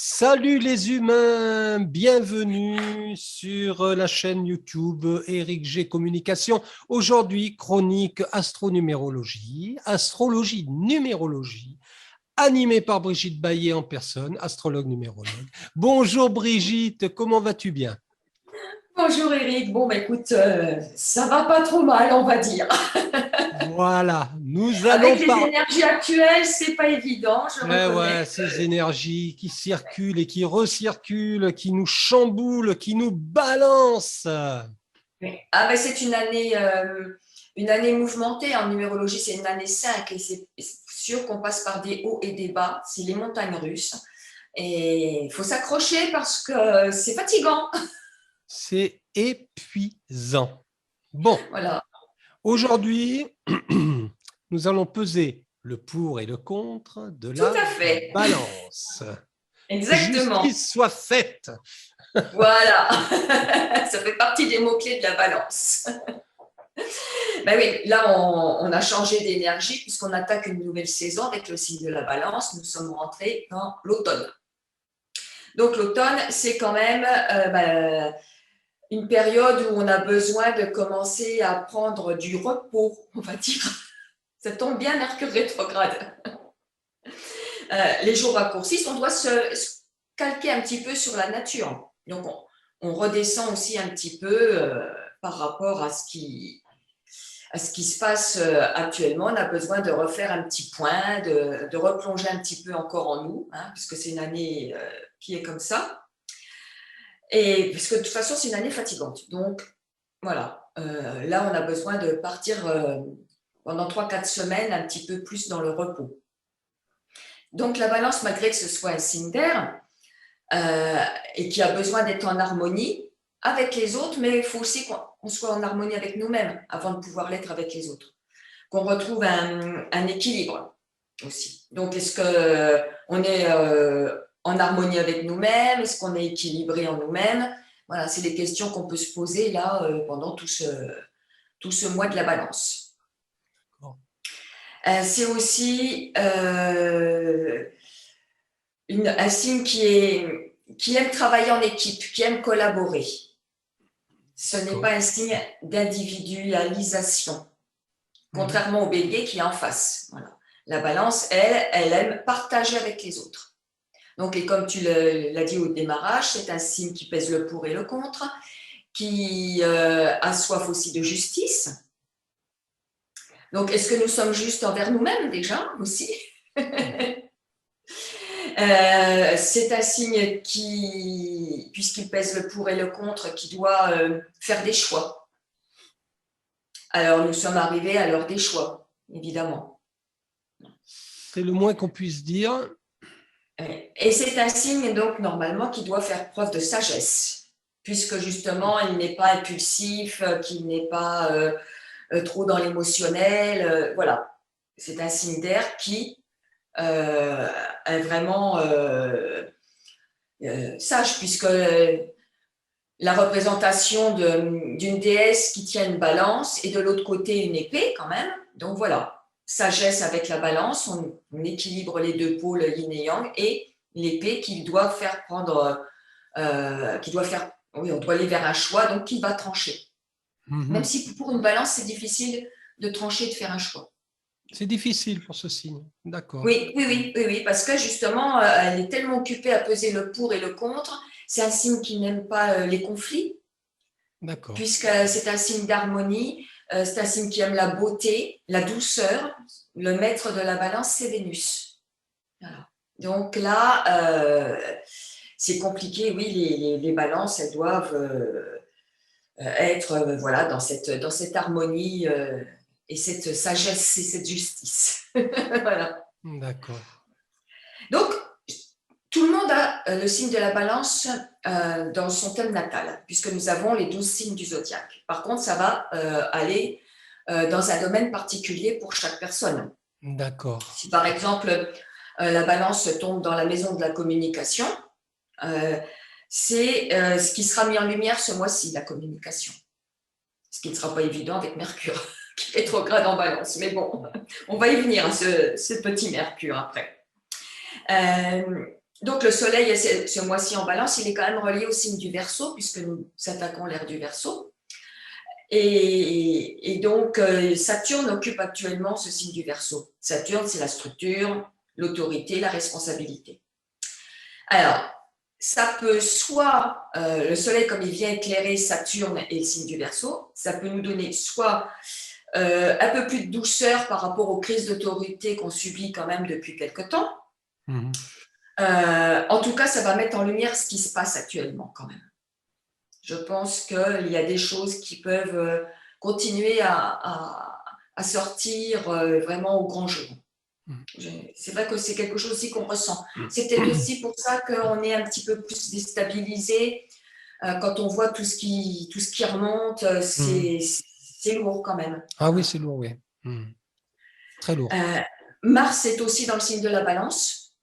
Salut les humains, bienvenue sur la chaîne YouTube Eric G Communication. Aujourd'hui, chronique astronumérologie, astrologie, numérologie, animée par Brigitte Baillet en personne, astrologue numérologue. Bonjour Brigitte, comment vas-tu bien? Bonjour Eric, bon bah écoute, ça va pas trop mal on va dire. Voilà, nous allons Avec les parler. énergies actuelles, c'est pas évident, je Eh reconnais. ouais, ces énergies qui circulent et qui recirculent, qui nous chamboulent, qui nous balancent. Ah bah c'est une année mouvementée en numérologie, c'est une année 5 et c'est sûr qu'on passe par des hauts et des bas, c'est les montagnes russes. Et il faut s'accrocher parce que c'est fatigant. C'est épuisant. Bon, Voilà, aujourd'hui, nous allons peser le pour et le contre de tout la à fait, balance. exactement. Justice soit faite. Voilà, ça fait partie des mots-clés de la balance. Ben oui, là, on a changé d'énergie puisqu'on attaque une nouvelle saison avec le signe de la balance. Nous sommes rentrés dans l'automne. Donc, l'automne, c'est quand même une période où on a besoin de commencer à prendre du repos, on va dire. Ça tombe bien, Mercure rétrograde. Les jours raccourcissent, on doit se calquer un petit peu sur la nature. Donc, on redescend aussi un petit peu par rapport à ce qui se passe actuellement. On a besoin de refaire un petit point, de replonger un petit peu encore en nous, hein, puisque c'est une année qui est comme ça. Et puisque de toute façon, c'est une année fatigante. Donc, voilà. Là, on a besoin de partir pendant 3 4 semaines un petit peu plus dans le repos. Donc, la balance, malgré que ce soit un signe d'air et qui a besoin d'être en harmonie avec les autres, mais il faut aussi qu'on soit en harmonie avec nous-mêmes avant de pouvoir l'être avec les autres. Qu'on retrouve un équilibre aussi. Donc, est-ce qu'on est en harmonie avec nous-mêmes? Est-ce qu'on est équilibré en nous-mêmes? Voilà, c'est des questions qu'on peut se poser là pendant tout ce mois de la balance. C'est aussi un signe qui aime travailler en équipe, qui aime collaborer. Ce n'est pas un signe d'individualisation, contrairement au bélier qui est en face. Voilà. La balance, elle aime partager avec les autres. Donc, et comme tu l'as dit au démarrage, c'est un signe qui pèse le pour et le contre, qui a soif aussi de justice. Donc, est-ce que nous sommes justes envers nous-mêmes déjà aussi? C'est un signe qui, puisqu'il pèse le pour et le contre, qui doit faire des choix. Alors, nous sommes arrivés à l'heure des choix, évidemment. C'est le moins qu'on puisse dire. Et c'est un signe, donc, normalement, qui doit faire preuve de sagesse, puisque justement, il n'est pas impulsif, qu'il n'est pas trop dans l'émotionnel. Voilà. C'est un signe d'air qui est vraiment sage, puisque la représentation d'une déesse qui tient une balance et de l'autre côté une épée quand même. Donc voilà, sagesse avec la balance, on équilibre les deux pôles yin et yang et l'épée qui doit faire prendre, oui, on doit aller vers un choix, donc qui va trancher. Même si pour une balance, c'est difficile de trancher, de faire un choix. C'est difficile pour ce signe, d'accord. Oui, parce que justement, elle est tellement occupée à peser le pour et le contre. C'est un signe qui n'aime pas les conflits, puisque c'est un signe d'harmonie, c'est un signe qui aime la beauté, la douceur. Le maître de la balance, c'est Vénus. Voilà. Donc là, c'est compliqué, oui, les balances, elles doivent être voilà, dans cette harmonie et cette sagesse et cette justice. Voilà. D'accord. Donc, tout le monde a le signe de la balance dans son thème natal, puisque nous avons les 12 signes du zodiaque. Par contre, ça va aller dans un domaine particulier pour chaque personne. D'accord. Si par exemple, la balance tombe dans la maison de la communication, c'est ce qui sera mis en lumière ce mois-ci, la communication. Ce qui ne sera pas évident avec Mercure, qui est rétrograde en balance. Mais bon, on va y venir à ce petit Mercure après. Donc, le Soleil, ce mois-ci en Balance, il est quand même relié au signe du Verseau, puisque nous attaquons l'ère du Verseau. Et donc, Saturne occupe actuellement ce signe du Verseau. Saturne, c'est la structure, l'autorité, la responsabilité. Alors, ça peut soit, le Soleil, comme il vient éclairer Saturne et le signe du Verseau, ça peut nous donner soit un peu plus de douceur par rapport aux crises d'autorité qu'on subit quand même depuis quelque temps. En tout cas, ça va mettre en lumière ce qui se passe actuellement quand même. Je pense qu'il y a des choses qui peuvent continuer à sortir vraiment au grand jour. C'est vrai que c'est quelque chose aussi qu'on ressent. C'est peut-être aussi pour ça qu'on est un petit peu plus déstabilisé. Quand on voit tout ce qui remonte, c'est lourd quand même. Ah oui, c'est lourd, oui. Très lourd. Mars est aussi dans le signe de la Balance.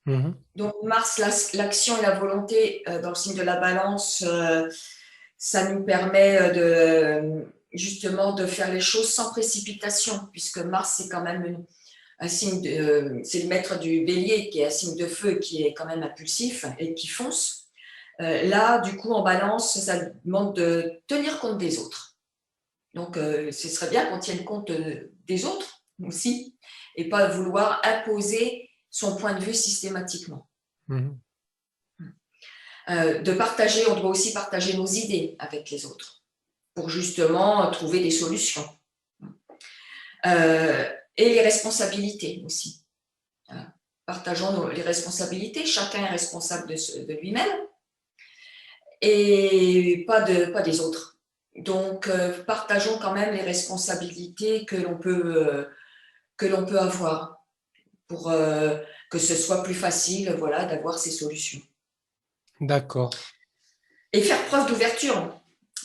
Donc Mars, l'action et la volonté dans le signe de la Balance, ça nous permet justement de faire les choses sans précipitation, puisque Mars, c'est quand même un signe c'est le maître du Bélier, qui est un signe de feu, qui est quand même impulsif et qui fonce. Là, du coup, en Balance, ça demande de tenir compte des autres. Donc, ce serait bien qu'on tienne compte des autres aussi, et pas vouloir imposer son point de vue systématiquement. De partager, on doit aussi partager nos idées avec les autres pour justement trouver des solutions. Et les responsabilités aussi. Partageons les responsabilités, chacun est responsable de lui-même et pas des autres. Donc, partageons quand même les responsabilités que l'on peut avoir pour que ce soit plus facile, voilà, d'avoir ces solutions. D'accord. Et faire preuve d'ouverture.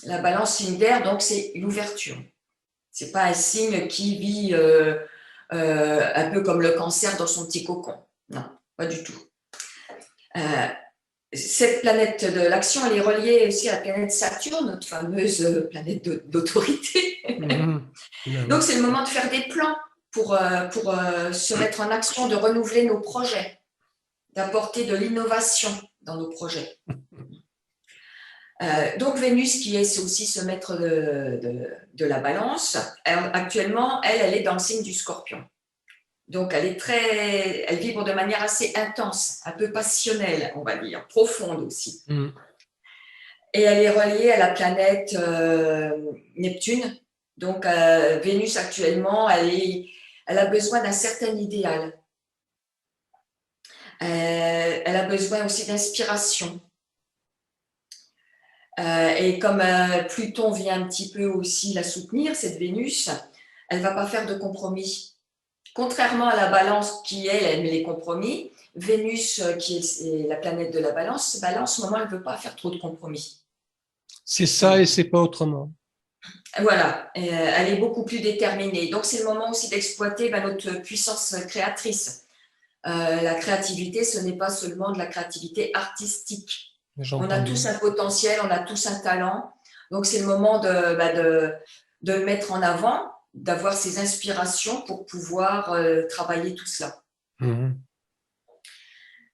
La Balance, signe d'air, donc c'est l'ouverture. C'est pas un signe qui vit un peu comme le Cancer dans son petit cocon. Non, pas du tout. Cette planète de l'action, elle est reliée aussi à la planète Saturne, notre fameuse planète d'autorité. Donc, c'est le moment de faire des plans pour se mettre en action, de renouveler nos projets, d'apporter de l'innovation dans nos projets. Donc, Vénus, qui est aussi ce maître de la Balance, actuellement, elle est dans le signe du Scorpion. Donc, elle vibre de manière assez intense, un peu passionnelle, on va dire, profonde aussi. Et elle est reliée à la planète Neptune. Donc, Vénus, actuellement, elle a besoin d'un certain idéal. Elle a besoin aussi d'inspiration. Et comme Pluton vient un petit peu aussi la soutenir, cette Vénus, elle ne va pas faire de compromis. Contrairement à la Balance qui, elle aime les compromis, Vénus, qui est la planète de la Balance, en ce moment, elle ne veut pas faire trop de compromis. C'est ça et c'est pas autrement. Voilà, elle est beaucoup plus déterminée. Donc, c'est le moment aussi d'exploiter notre puissance créatrice. La créativité, ce n'est pas seulement de la créativité artistique. On a tous un potentiel, on a tous un talent. Donc, c'est le moment de le mettre en avant, d'avoir ces inspirations pour pouvoir travailler tout cela.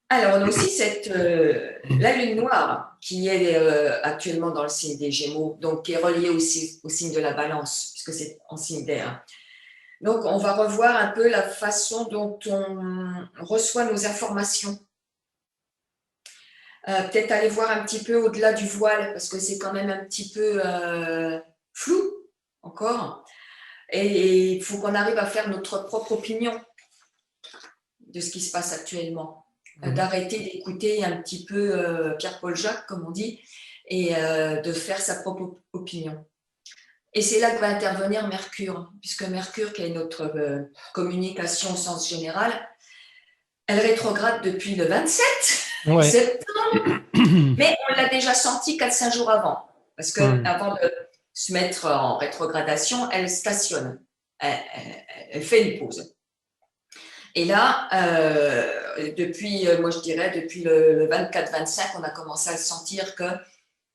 Alors, on a aussi la lune noire qui est actuellement dans le signe des Gémeaux, donc qui est reliée aussi au signe de la Balance, puisque c'est en signe d'air. Donc, on va revoir un peu la façon dont on reçoit nos informations. Peut-être aller voir un petit peu au-delà du voile, parce que c'est quand même un petit peu flou encore. Et il faut qu'on arrive à faire notre propre opinion de ce qui se passe actuellement. D'arrêter d'écouter un petit peu Pierre-Paul Jacques, comme on dit, et de faire sa propre opinion. Et c'est là que va intervenir Mercure, puisque Mercure, qui est notre communication au sens général, elle rétrograde depuis le 27 septembre, mais on l'a déjà senti 4-5 jours avant, parce qu'avant de se mettre en rétrogradation, elle stationne, elle fait une pause. Et là, depuis le 24-25, on a commencé à sentir qu'il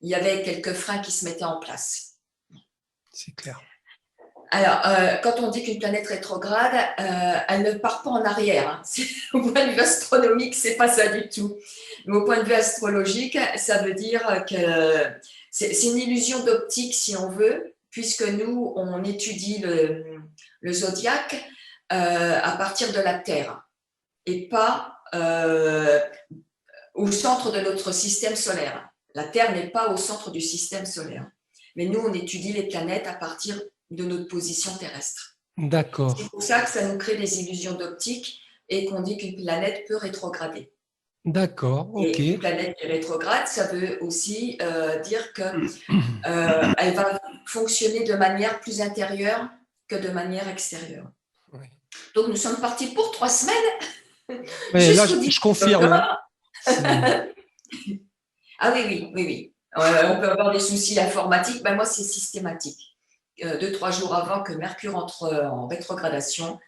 y avait quelques freins qui se mettaient en place. C'est clair. Alors, quand on dit qu'une planète rétrograde, elle ne part pas en arrière. Hein. Au point de vue astronomique, c'est pas ça du tout. Mais au point de vue astrologique, ça veut dire que c'est une illusion d'optique, si on veut, puisque nous, on étudie le zodiaque à partir de la Terre et pas au centre de notre système solaire. La Terre n'est pas au centre du système solaire. Mais nous, on étudie les planètes à partir de notre position terrestre. D'accord. C'est pour ça que ça nous crée des illusions d'optique et qu'on dit qu'une planète peut rétrograder. D'accord, ok. Et une planète rétrograde, ça veut aussi dire qu'elle va fonctionner de manière plus intérieure que de manière extérieure. Oui. Donc, nous sommes partis pour 3 semaines. Ouais, là, je confirme. Ah oui. On peut avoir des soucis informatiques. Ben, moi, c'est systématique. 2-3 jours avant que Mercure entre en rétrogradation,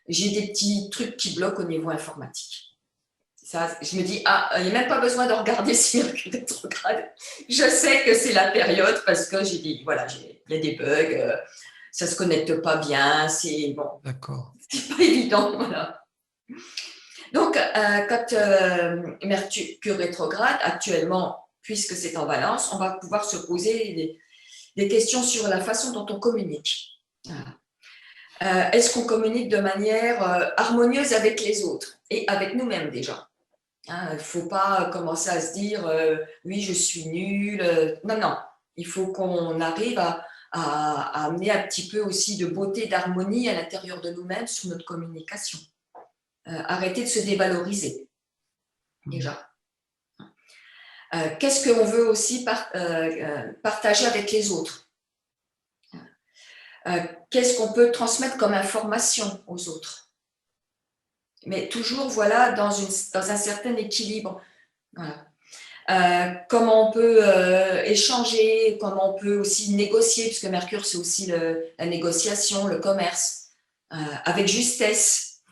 j'ai des petits trucs qui bloquent au niveau informatique. Ça, je me dis, il n'y a même pas besoin de regarder si Mercure est rétrograde. Je sais que c'est la période parce que il y a des bugs, ça ne se connecte pas bien, c'est bon. D'accord. C'est pas évident, voilà. Donc, quand Mercure rétrograde, actuellement, puisque c'est en Balance, on va pouvoir se poser des questions sur la façon dont on communique. Est-ce qu'on communique de manière harmonieuse avec les autres et avec nous-mêmes déjà? Il ne faut pas commencer à se dire oui, je suis nulle. Non. Il faut qu'on arrive à amener un petit peu aussi de beauté, d'harmonie à l'intérieur de nous-mêmes sur notre communication. Arrêter de se dévaloriser, déjà. Qu'est-ce qu'on veut aussi partager avec les autres? Qu'est-ce qu'on peut transmettre comme information aux autres? Mais toujours, voilà, dans un certain équilibre. Voilà. Comment on peut échanger, comment on peut aussi négocier, puisque Mercure, c'est aussi la négociation, le commerce, avec justesse.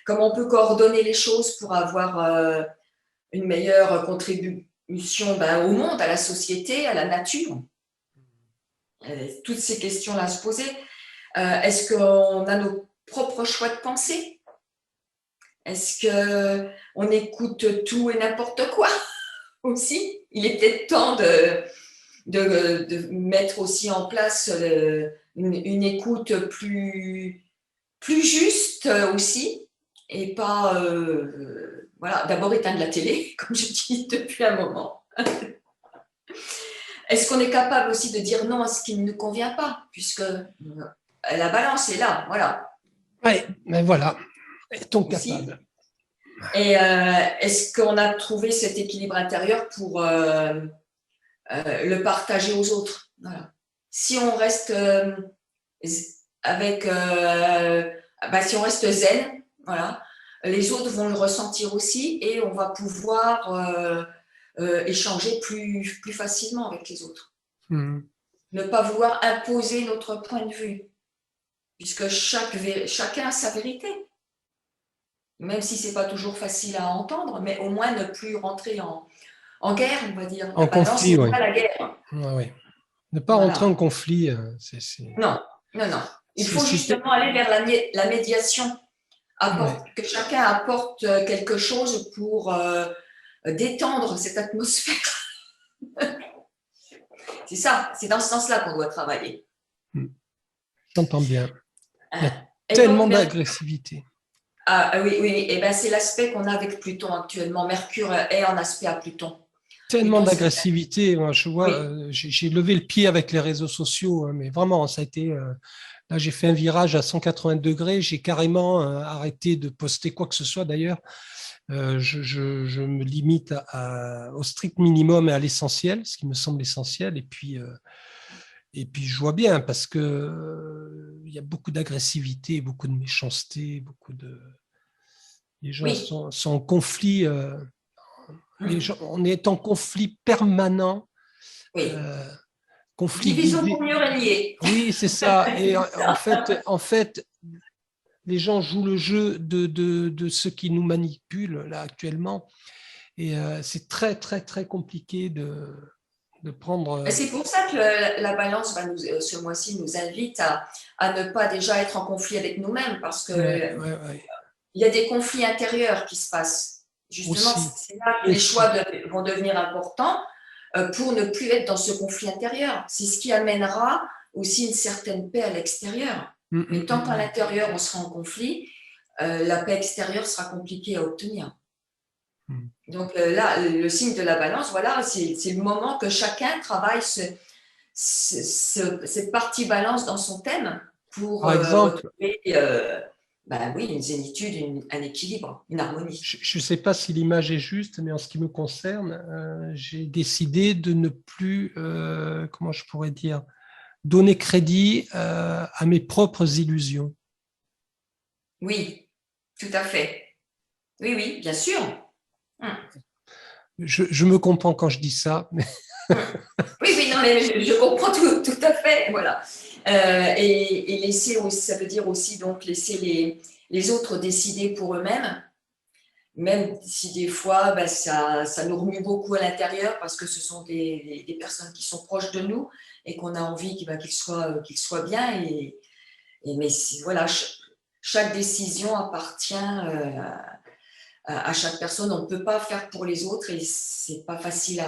Comment on peut coordonner les choses pour avoir une meilleure contribution au monde, à la société, à la nature? Toutes ces questions-là à se poser. Est-ce qu'on a nos propres choix de pensée? Est-ce qu'on écoute tout et n'importe quoi aussi? Il est peut-être temps de mettre aussi en place une écoute plus juste aussi, et pas d'abord éteindre la télé, comme je dis depuis un moment. Est-ce qu'on est capable aussi de dire non à ce qui ne nous convient pas, puisque la balance est là, voilà. Oui, mais voilà, est-on capable? Et est-ce qu'on a trouvé cet équilibre intérieur pour le partager aux autres? Voilà. Si on reste si on reste zen, voilà, les autres vont le ressentir aussi et on va pouvoir échanger plus facilement avec les autres. Ne pas vouloir imposer notre point de vue, puisque chacun a sa vérité. Même si ce n'est pas toujours facile à entendre, mais au moins ne plus rentrer en guerre, on va dire. En conflit, oui. Pas la guerre. Oui. Ne pas rentrer en conflit. Non. Il faut justement aller vers la médiation, que chacun apporte quelque chose pour détendre cette atmosphère. C'est ça, c'est dans ce sens-là qu'on doit travailler. J'entends bien. Il y a tellement d'agressivité. Oui, et ben, c'est l'aspect qu'on a avec Pluton actuellement. Mercure est en aspect à Pluton. Tellement d'agressivité. Je vois, j'ai levé le pied avec les réseaux sociaux, mais vraiment, ça a été... Là, j'ai fait un virage à 180 degrés. J'ai carrément arrêté de poster quoi que ce soit, d'ailleurs. Je me limite au strict minimum et à l'essentiel, ce qui me semble essentiel. Et puis, je vois bien, parce que il y a beaucoup d'agressivité, beaucoup de méchanceté, les gens sont en conflit. On est en conflit permanent. Oui. Conflit division pour mieux régner. Oui, c'est ça. Et en fait, les gens jouent le jeu de ceux qui nous manipulent là actuellement. Et c'est très, très, très compliqué de prendre… C'est pour ça que la balance, ce mois-ci, nous invite à ne pas déjà être en conflit avec nous-mêmes, parce que il y a des conflits intérieurs qui se passent. Justement, c'est là que les choix vont devenir importants pour ne plus être dans ce conflit intérieur. C'est ce qui amènera aussi une certaine paix à l'extérieur. Mais tant qu'à l'intérieur, on sera en conflit, la paix extérieure sera compliquée à obtenir. Donc là, le signe de la balance, voilà, c'est le moment que chacun travaille cette partie balance dans son thème pour retrouver une zénitude, un équilibre, une harmonie. Je ne sais pas si l'image est juste, mais en ce qui me concerne, j'ai décidé de ne plus, comment je pourrais dire, donner crédit à mes propres illusions. Oui, tout à fait. Oui, oui, bien sûr. Je me comprends quand je dis ça. Mais… Oui, non, mais je comprends tout à fait. Voilà. Et laisser aussi, ça veut dire aussi donc laisser les autres décider pour eux-mêmes, même si des fois ça nous remue beaucoup à l'intérieur parce que ce sont des personnes qui sont proches de nous et qu'on a envie qu'ils soient bien. Mais voilà, chaque décision appartient à chaque personne. On ne peut pas faire pour les autres et c'est pas facile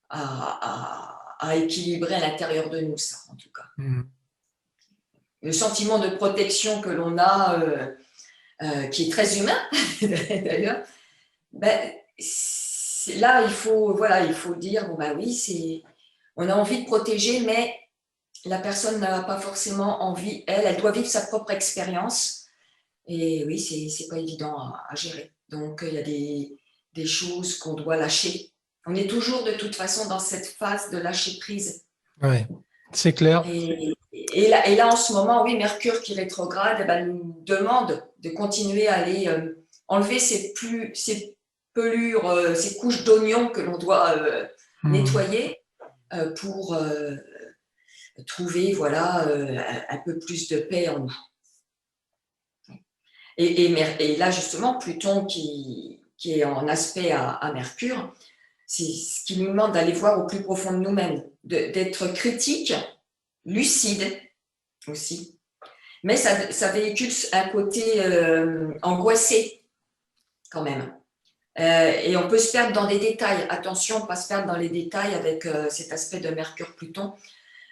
à équilibrer à l'intérieur de nous, ça, en tout cas. Le sentiment de protection que l'on a, qui est très humain, d'ailleurs, là, il faut dire, oui, on a envie de protéger, mais la personne n'a pas forcément envie, elle doit vivre sa propre expérience. Et oui, c'est pas évident à gérer. Donc, il y a des choses qu'on doit lâcher. On est toujours de toute façon dans cette phase de lâcher prise. Oui, c'est clair. Et là, en ce moment, oui, Mercure qui rétrograde nous demande de continuer à aller enlever ces pelures, ces couches d'oignons que l'on doit nettoyer pour trouver un peu plus de paix en nous. Et là, justement, Pluton qui est en aspect à Mercure, c'est ce qui nous demande d'aller voir au plus profond de nous-mêmes, d'être critique, lucide aussi. Mais ça véhicule un côté angoissé quand même. Et on peut se perdre dans des détails. Attention, pas se perdre dans les détails avec cet aspect de Mercure-Pluton,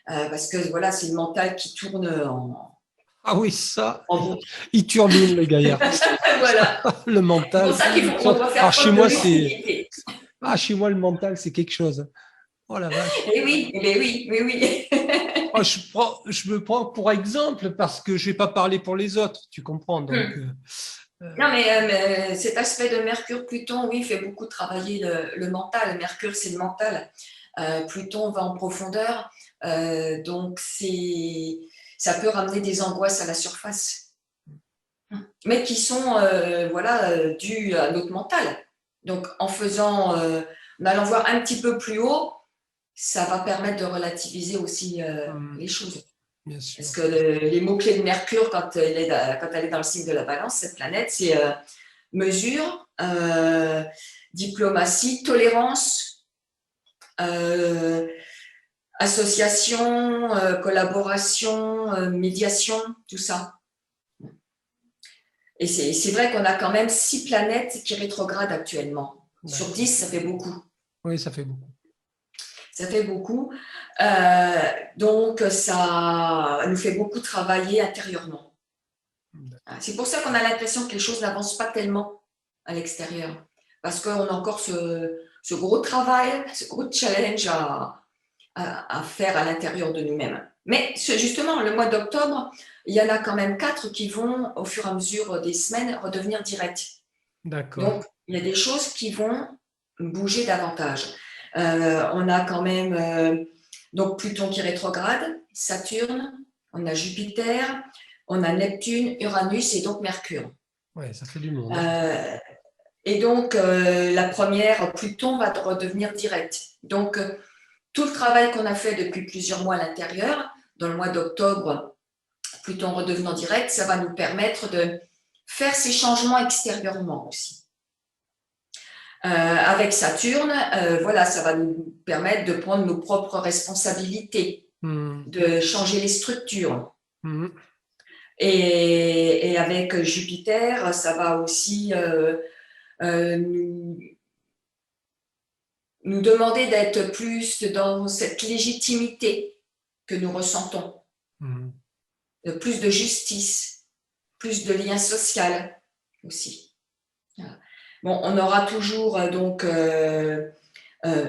parce que voilà, c'est le mental qui tourne Ah oui, ça, il turbine le gaillard. Voilà. Le mental. C'est pour ça qu'il faut qu'on doit faire preuve de lucidité. Chez moi, le mental, c'est quelque chose. Oh la vache. Oui. Oh, je me prends pour exemple parce que je ne vais pas parler pour les autres, tu comprends. Donc, Non, mais cet aspect de Mercure-Pluton, oui, fait beaucoup travailler le mental. Mercure, c'est le mental. Pluton va en profondeur. Donc, ça peut ramener des angoisses à la surface, mais qui sont dues à notre mental. Donc, en allant voir un petit peu plus haut, ça va permettre de relativiser aussi les choses. Bien sûr. Parce que les mots-clés de Mercure, quand elle est dans le signe de la Balance, cette planète, c'est mesure, diplomatie, tolérance, association, collaboration, médiation, tout ça. Et c'est vrai qu'on a quand même 6 planètes qui rétrogradent actuellement. Ouais. Sur 10, ça fait beaucoup. Oui, ça fait beaucoup. Ça fait beaucoup. Donc, ça nous fait beaucoup travailler intérieurement. C'est pour ça qu'on a l'impression que les choses n'avancent pas tellement à l'extérieur. Parce qu'on a encore ce gros travail, ce gros challenge à faire à l'intérieur de nous-mêmes. Mais justement, le mois d'octobre, il y en a quand même 4 qui vont, au fur et à mesure des semaines, redevenir directs. D'accord. Donc, il y a des choses qui vont bouger davantage. On a quand même donc Pluton qui rétrograde, Saturne, on a Jupiter, on a Neptune, Uranus et donc Mercure. Oui, ça fait du monde. Et donc, la première, Pluton va redevenir direct. Donc, tout le travail qu'on a fait depuis plusieurs mois à l'intérieur, dans le mois d'octobre, Pluton redevenant direct, ça va nous permettre de faire ces changements extérieurement aussi. Avec Saturne, voilà, ça va nous permettre de prendre nos propres responsabilités, de changer les structures. Et avec Jupiter, ça va aussi nous demander d'être plus dans cette légitimité que nous ressentons, plus de justice, plus de lien social aussi. Voilà. Bon, on aura toujours donc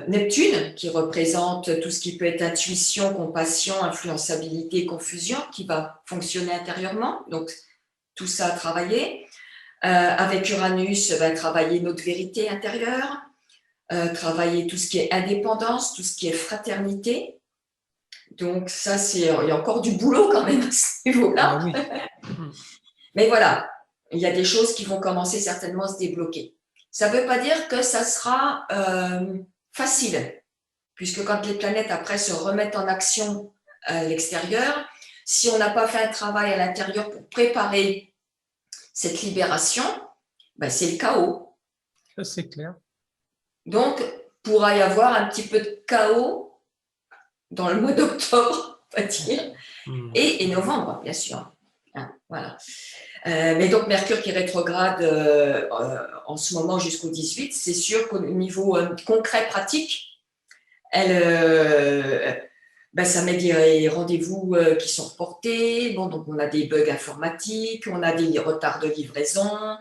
Neptune qui représente tout ce qui peut être intuition, compassion, influençabilité, confusion, qui va fonctionner intérieurement. Donc tout ça à travailler. Avec Uranus, ça va travailler notre vérité intérieure, travailler tout ce qui est indépendance, tout ce qui est fraternité. Donc ça, il y a encore du boulot quand même à ce niveau-là. Ah oui. Mais voilà, il y a des choses qui vont commencer certainement à se débloquer. Ça ne veut pas dire que ça sera facile, puisque quand les planètes après se remettent en action à l'extérieur, si on n'a pas fait un travail à l'intérieur pour préparer cette libération, ben c'est le chaos. Ça, c'est clair. Donc, pourra y avoir un petit peu de chaos dans le mois d'octobre, on va dire, et novembre, bien sûr. Hein, voilà. Mais donc, Mercure qui rétrograde en ce moment jusqu'au 18, c'est sûr qu'au niveau concret, pratique, ça met des rendez-vous qui sont reportés. Bon, donc, on a des bugs informatiques, on a des retards de livraison,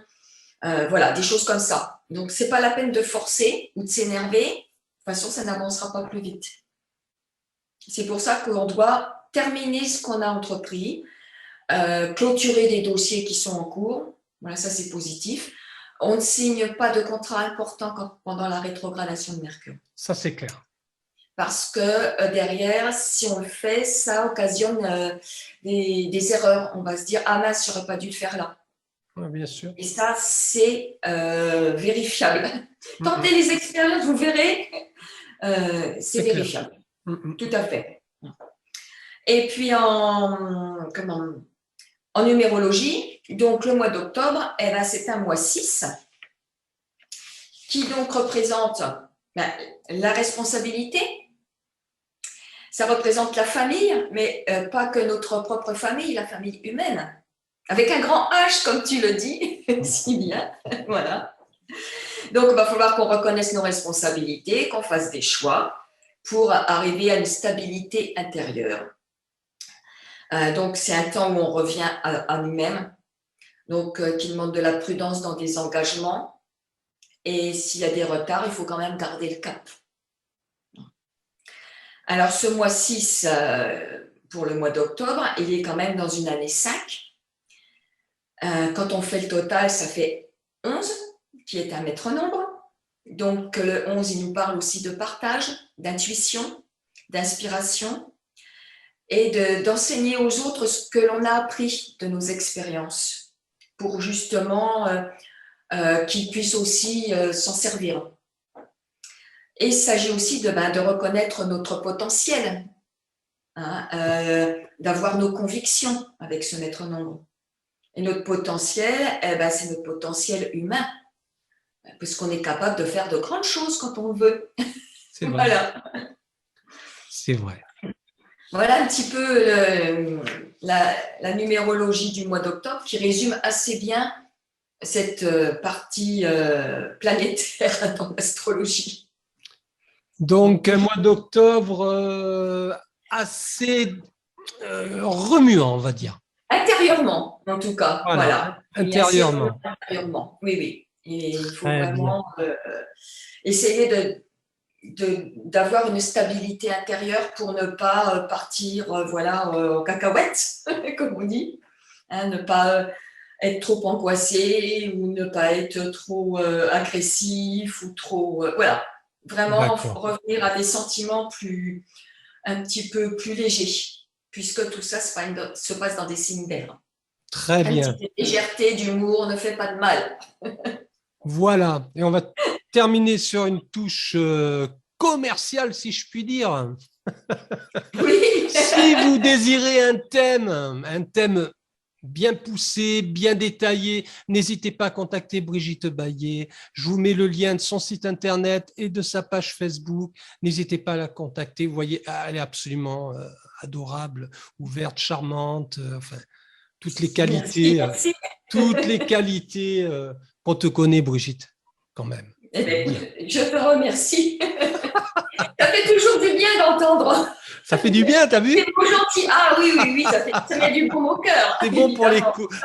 voilà, des choses comme ça. Donc, ce n'est pas la peine de forcer ou de s'énerver. De toute façon, ça n'avancera pas plus vite. C'est pour ça qu'on doit terminer ce qu'on a entrepris, clôturer des dossiers qui sont en cours. Voilà, ça, c'est positif. On ne signe pas de contrat important pendant la rétrogradation de Mercure. Ça, c'est clair. Parce que derrière, si on le fait, ça occasionne des erreurs. On va se dire « Ah mince, je n'aurais pas dû le faire là ». Bien sûr. Et ça, c'est vérifiable. Tentez les expériences, vous verrez, c'est vérifiable. Tout à fait. Et puis en numérologie, donc le mois d'octobre, c'est un mois 6 qui donc représente la responsabilité. Ça représente la famille, mais pas que notre propre famille, la famille humaine. Avec un grand H, comme tu le dis, si bien. Voilà. Donc, il va falloir qu'on reconnaisse nos responsabilités, qu'on fasse des choix pour arriver à une stabilité intérieure. Donc, c'est un temps où on revient à nous-mêmes, donc qui demande de la prudence dans des engagements. Et s'il y a des retards, il faut quand même garder le cap. Alors, ce mois 6, pour le mois d'octobre, il est quand même dans une année 5. Quand on fait le total, ça fait 11, qui est un maître nombre. Donc, le 11, il nous parle aussi de partage, d'intuition, d'inspiration et d'enseigner aux autres ce que l'on a appris de nos expériences pour justement qu'ils puissent aussi s'en servir. Et il s'agit aussi de reconnaître notre potentiel, hein, d'avoir nos convictions avec ce maître nombre. Et notre potentiel, c'est notre potentiel humain, parce qu'on est capable de faire de grandes choses quand on veut. C'est vrai. Voilà. C'est vrai. Voilà un petit peu la numérologie du mois d'octobre qui résume assez bien cette partie planétaire dans l'astrologie. Donc, un mois d'octobre assez remuant, on va dire. Intérieurement, en tout cas. Voilà. Intérieurement. Intérieurement, oui. Et il faut vraiment essayer d'avoir une stabilité intérieure pour ne pas partir en cacahuète, comme on dit. Hein, ne pas être trop angoissé ou ne pas être trop agressif ou trop… voilà. Vraiment revenir à des sentiments un petit peu plus légers, puisque tout ça se passe dans des signes d'air. Très bien. Un petit peu de légèreté, d'humour ne fait pas de mal. Voilà. Et on va terminer sur une touche commerciale, si je puis dire. Oui. Si vous désirez un thème bien poussé, bien détaillé. N'hésitez pas à contacter Brigitte Baillet. Je vous mets le lien de son site internet et de sa page Facebook. N'hésitez pas à la contacter. Vous voyez, elle est absolument adorable, ouverte, charmante. Enfin, toutes les Merci, qualités, merci. toutes les qualités qu'on te connaît, Brigitte, quand même. Eh bien, écoute, je te remercie. Ça fait toujours du bien d'entendre. Ça fait du bien, t'as vu? C'est trop gentil. Ah oui, oui, oui, ça met du baume au cœur.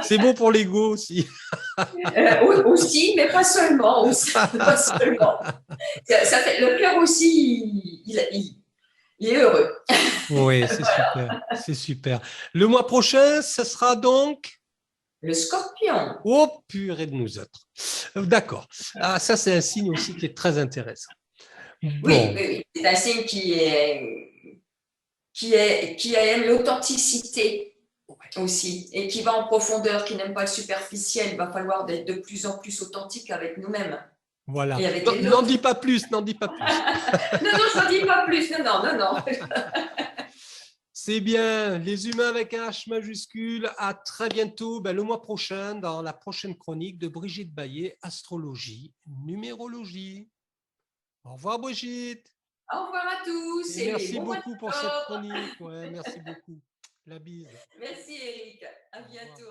C'est bon pour l'ego aussi. Oui, aussi, mais pas seulement. Aussi, pas seulement. Ça fait, le cœur aussi, il est heureux. Oui, c'est super, c'est super. Le mois prochain, ce sera donc… Le scorpion. Oh, purée de nous autres. D'accord. Ah, ça, c'est un signe aussi qui est très intéressant. Oui, Bon. oui, oui. C'est un signe qui aime l'authenticité aussi et qui va en profondeur, qui n'aime pas le superficiel. Il va falloir être de plus en plus authentique avec nous-mêmes. Voilà. Et avec N'en dis pas plus, n'en dis pas plus. Non, non, je n'en dis pas plus. Non, non, non, non. C'est bien. Les humains avec un H majuscule. À très bientôt. Le mois prochain, dans la prochaine chronique de Brigitte Baillet, astrologie, numérologie. Au revoir, Brigitte. Au revoir à tous. Et merci beaucoup pour cette chronique. Ouais, merci beaucoup. La bise. Merci, Eric. À bientôt.